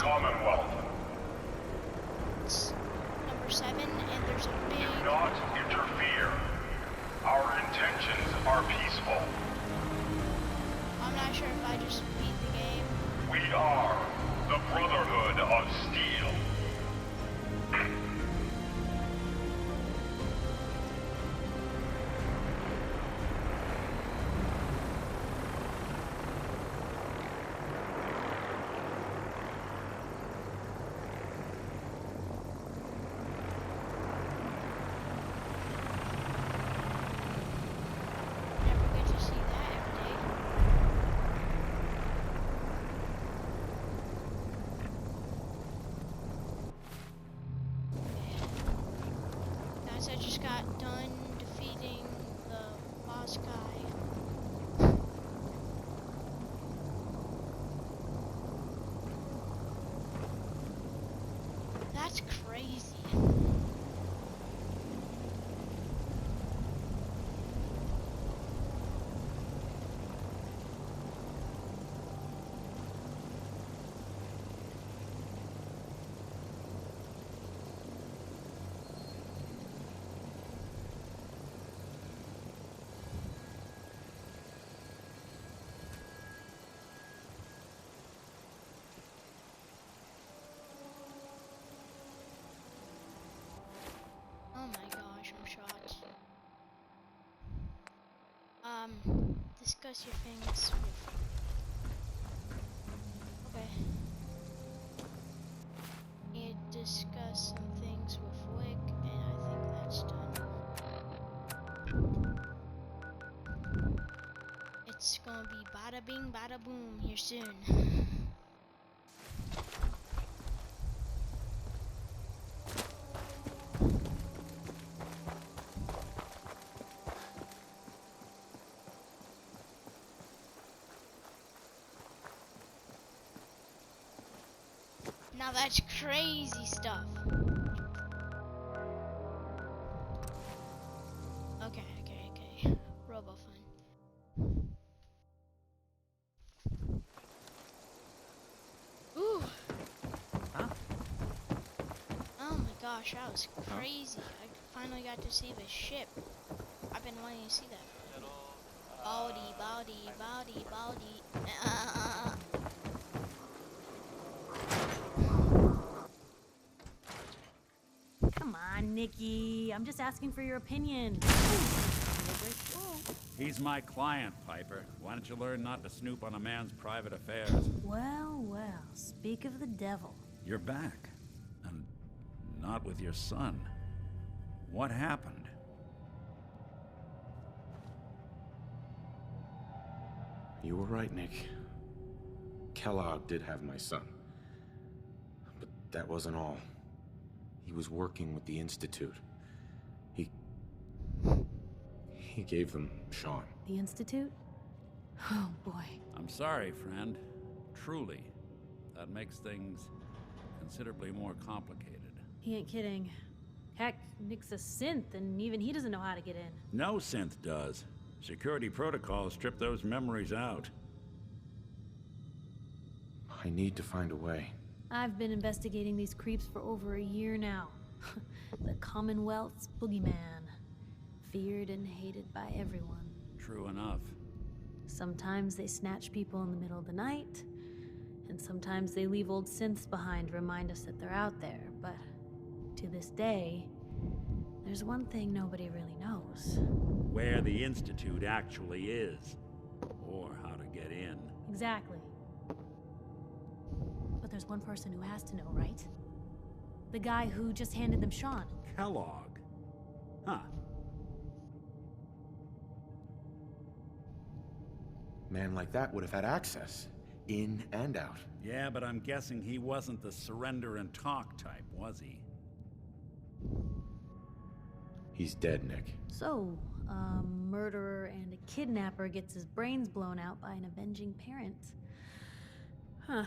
Commonwealth. It's number 7, and there's a big... Do not interfere. Our intentions are peaceful. I'm not sure if I just beat the game. We are the Brotherhood of Steel. Never get to see that every day. Guys, I just got done defeating the boss guy. That's crazy. Oh my gosh, I'm shot. Discuss your things with... Okay. Need to discuss some things with Wick, and I think that's done. It's gonna be bada bing, bada boom here soon. Now that's crazy stuff. Okay. Robo fun. Ooh. Huh? Oh my gosh, that was crazy. I finally got to see the ship. I've been wanting to see that. Baldy. Come on, Nikki. I'm just asking for your opinion. He's my client, Piper. Why don't you learn not to snoop on a man's private affairs? Well, speak of the devil. You're back. And not with your son. What happened? You were right, Nick. Kellogg did have my son. But that wasn't all. He was working with the Institute. He gave them Sean. The Institute? Oh, boy. I'm sorry, friend. Truly. That makes things considerably more complicated. He ain't kidding. Heck, Nick's a synth, and even he doesn't know how to get in. No synth does. Security protocols strip those memories out. I need to find a way. I've been investigating these creeps for over a year now. The Commonwealth's boogeyman. Feared and hated by everyone. True enough. Sometimes they snatch people in the middle of the night, and sometimes they leave old synths behind to remind us that they're out there. But to this day, there's one thing nobody really knows. Where the Institute actually is. Or how to get in. Exactly. But there's one person who has to know, right? The guy who just handed them Sean. Kellogg. Huh. Man like that would have had access. In and out. Yeah, but I'm guessing he wasn't the surrender and talk type, was he? He's dead, Nick. So, a murderer and a kidnapper gets his brains blown out by an avenging parent. Huh.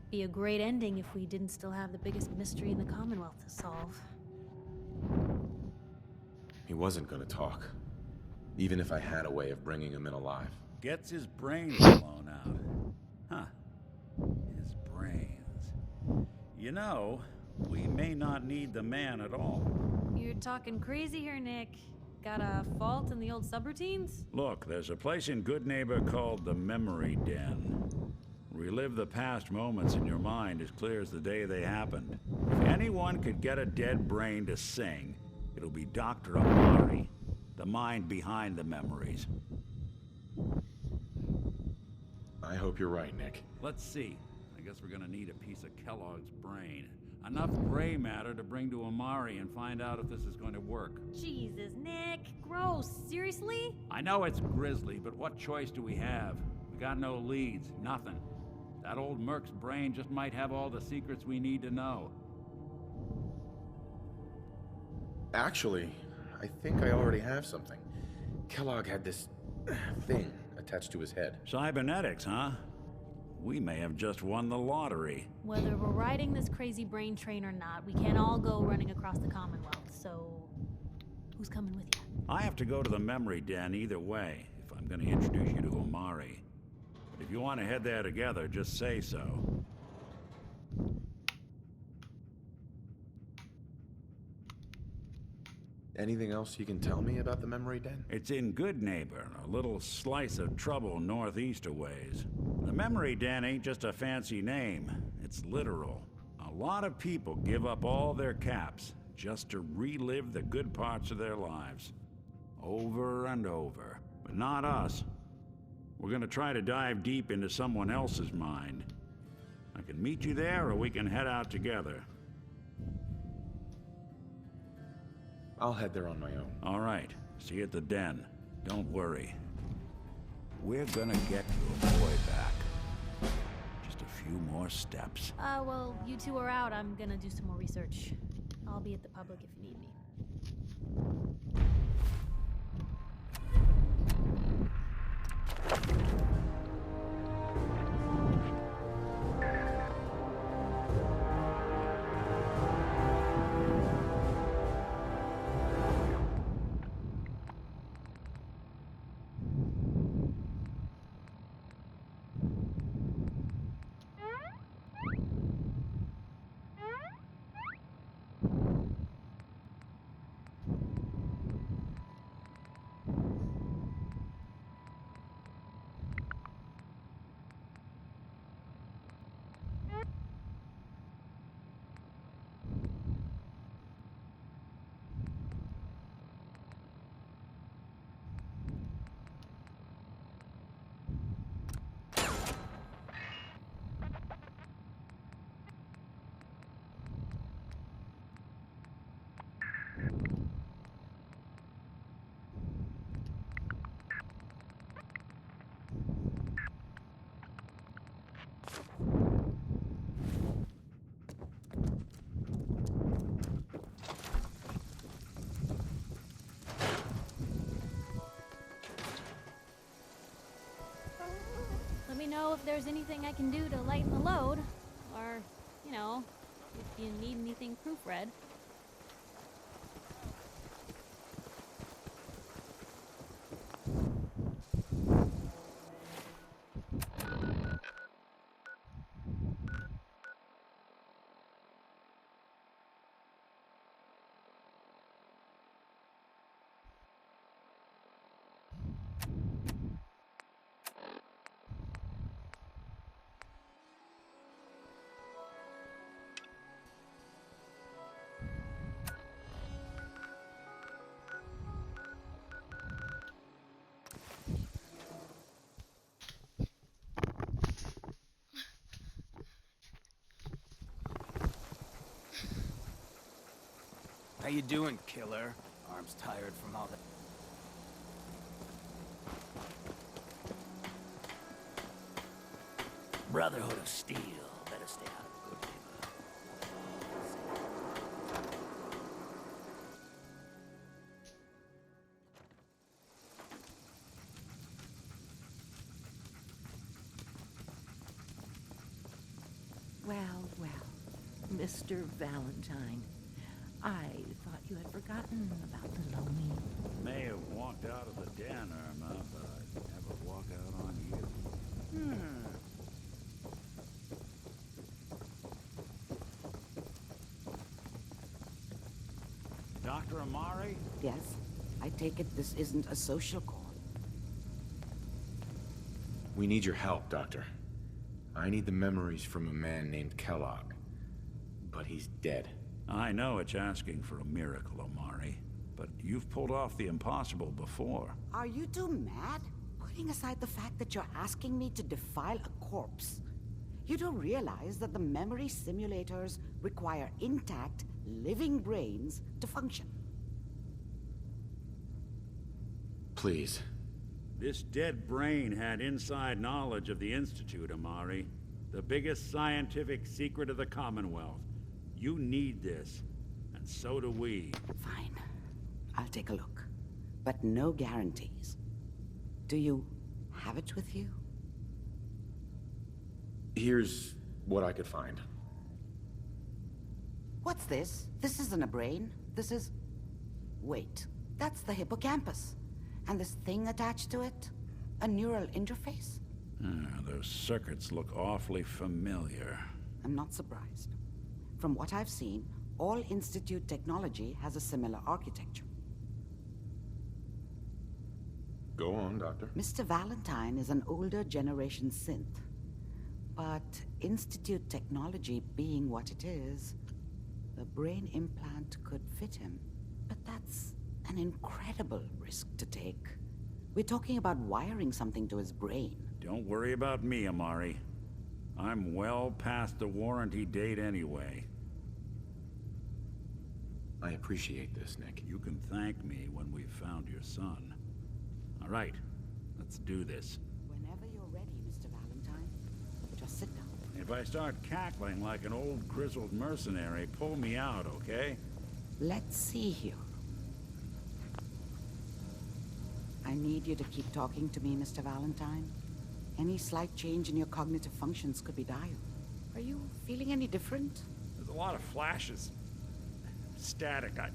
Be a great ending if we didn't still have the biggest mystery in the Commonwealth to solve. He wasn't gonna talk. Even if I had a way of bringing him in alive. Gets his brains blown out. Huh. His brains. You know, we may not need the man at all. You're talking crazy here, Nick. Got a fault in the old subroutines? Look, there's a place in Good Neighbor called the Memory Den. Relive the past moments in your mind as clear as the day they happened. If anyone could get a dead brain to sing, it'll be Dr. Amari, the mind behind the memories. I hope you're right, Nick. Let's see. I guess we're gonna need a piece of Kellogg's brain. Enough gray matter to bring to Amari and find out if this is going to work. Jesus, Nick. Gross. Seriously? I know it's grisly, but what choice do we have? We got no leads, nothing. That old Merc's brain just might have all the secrets we need to know. Actually, I think I already have something. Kellogg had this thing attached to his head. Cybernetics, huh? We may have just won the lottery. Whether we're riding this crazy brain train or not, we can't all go running across the Commonwealth, so who's coming with you? I have to go to the memory den either way, if I'm gonna introduce you to Omari. But if you want to head there together, just say so. Anything else you can tell me about the memory den? It's in Good Neighbor, a little slice of trouble northeast a ways. The memory den ain't just a fancy name, it's literal. A lot of people give up all their caps just to relive the good parts of their lives. Over and over. But not us. We're gonna try to dive deep into someone else's mind. I can meet you there, or we can head out together. I'll head there on my own. All right. See you at the den. Don't worry. We're gonna get your boy back. Just a few more steps. Well, you two are out. I'm gonna do some more research. I'll be at the public if you need me. Let me know if there's anything I can do to lighten the load. Or, you know, if you need anything proofread. How you doing, killer? Arms tired from all that. Brotherhood of Steel. Better stay out of Good Neighbor. Well, well, Mr. Valentine. I thought you had forgotten about the lonely. May have walked out of the den, Irma, but I'd never walk out on you. Dr. Amari? Yes? I take it this isn't a social call. We need your help, Doctor. I need the memories from a man named Kellogg. But he's dead. I know it's asking for a miracle, Amari. But you've pulled off the impossible before. Are you two mad? Putting aside the fact that you're asking me to defile a corpse, you don't realize that the memory simulators require intact, living brains to function. Please. This dead brain had inside knowledge of the Institute, Amari. The biggest scientific secret of the Commonwealth. You need this, and so do we. Fine. I'll take a look. But no guarantees. Do you have it with you? Here's what I could find. What's this? This isn't a brain. This is... Wait. That's the hippocampus. And this thing attached to it? A neural interface? Those circuits look awfully familiar. I'm not surprised. From what I've seen, all Institute technology has a similar architecture. Go on, Doctor. Mr. Valentine is an older generation synth. But Institute technology being what it is, the brain implant could fit him. But that's an incredible risk to take. We're talking about wiring something to his brain. Don't worry about me, Amari. I'm well past the warranty date anyway. I appreciate this, Nick. You can thank me when we've found your son. All right, let's do this. Whenever you're ready, Mr. Valentine, just sit down. If I start cackling like an old grizzled mercenary, pull me out, okay? Let's see here. I need you to keep talking to me, Mr. Valentine. Any slight change in your cognitive functions could be dire. Are you feeling any different? There's a lot of flashes. Static. I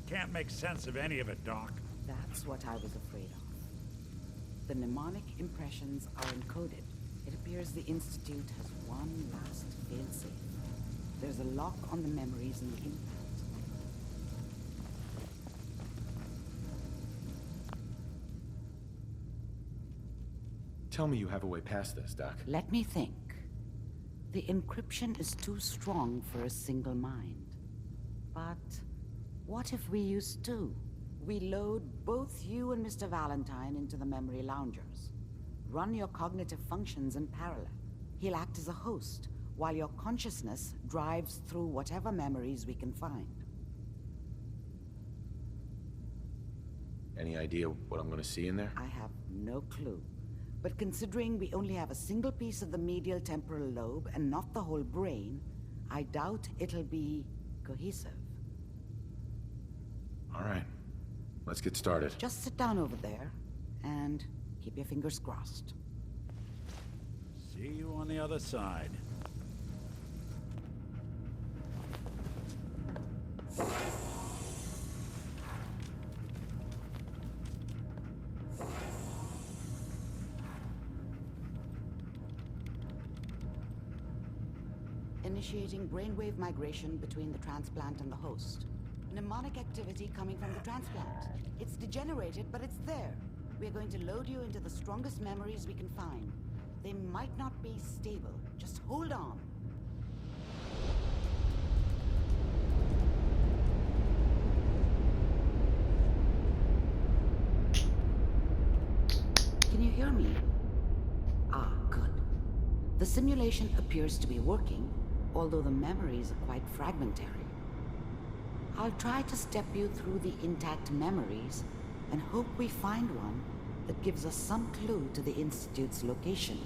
can't make sense of any of it, Doc. That's what I was afraid of. The mnemonic impressions are encoded. It appears the Institute has one last failsafe. There's a lock on the memories in the implant. Tell me you have a way past this, Doc. Let me think. The encryption is too strong for a single mind. But what if we use two? We load both you and Mr. Valentine into the memory loungers. Run your cognitive functions in parallel. He'll act as a host, while your consciousness drives through whatever memories we can find. Any idea what I'm gonna see in there? I have no clue. But considering we only have a single piece of the medial temporal lobe and not the whole brain, I doubt it'll be cohesive. All right. Let's get started. Just sit down over there and keep your fingers crossed. See you on the other side. Initiating brainwave migration between the transplant and the host. Mnemonic activity coming from the transplant. It's degenerated, but it's there. We're going to load you into the strongest memories we can find. They might not be stable. Just hold on. Can you hear me? Ah, good. The simulation appears to be working, although the memories are quite fragmentary. I'll try to step you through the intact memories and hope we find one that gives us some clue to the Institute's location.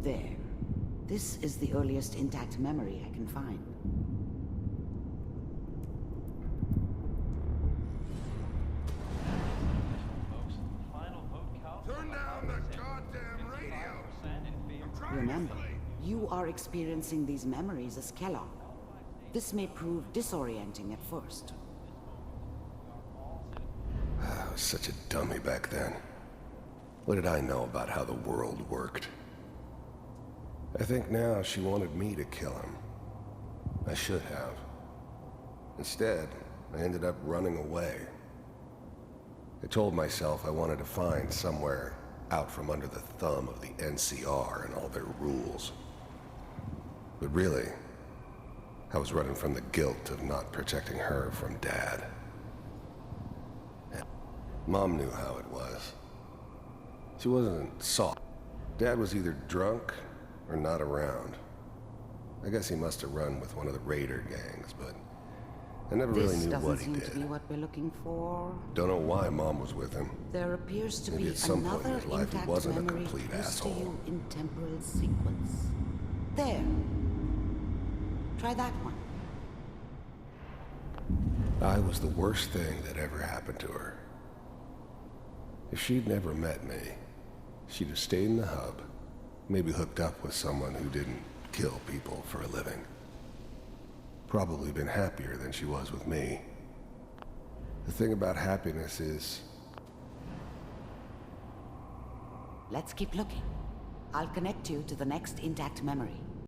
There. This is the earliest intact memory I can find. Turn down the goddamn radio. Remember, you are experiencing these memories as Kellogg. This may prove disorienting at first. I was such a dummy back then. What did I know about how the world worked? I think now she wanted me to kill him. I should have. Instead, I ended up running away. I told myself I wanted to find somewhere out from under the thumb of the NCR and all their rules. But really, I was running from the guilt of not protecting her from Dad. Mom knew how it was. She wasn't soft. Dad was either drunk or not around. I guess he must have run with one of the raider gangs, but I never really knew what he This doesn't seem did. to be what we're looking for. Don't know why Mom was with him. There appears to Maybe be at some point in another his life he intact wasn't a memory complete close asshole. to you in temporal sequence. There. Try that one. I was the worst thing that ever happened to her. If she'd never met me, she'd have stayed in the hub, maybe hooked up with someone who didn't kill people for a living. Probably been happier than she was with me. The thing about happiness is, Let's keep looking. I'll connect you to the next intact memory.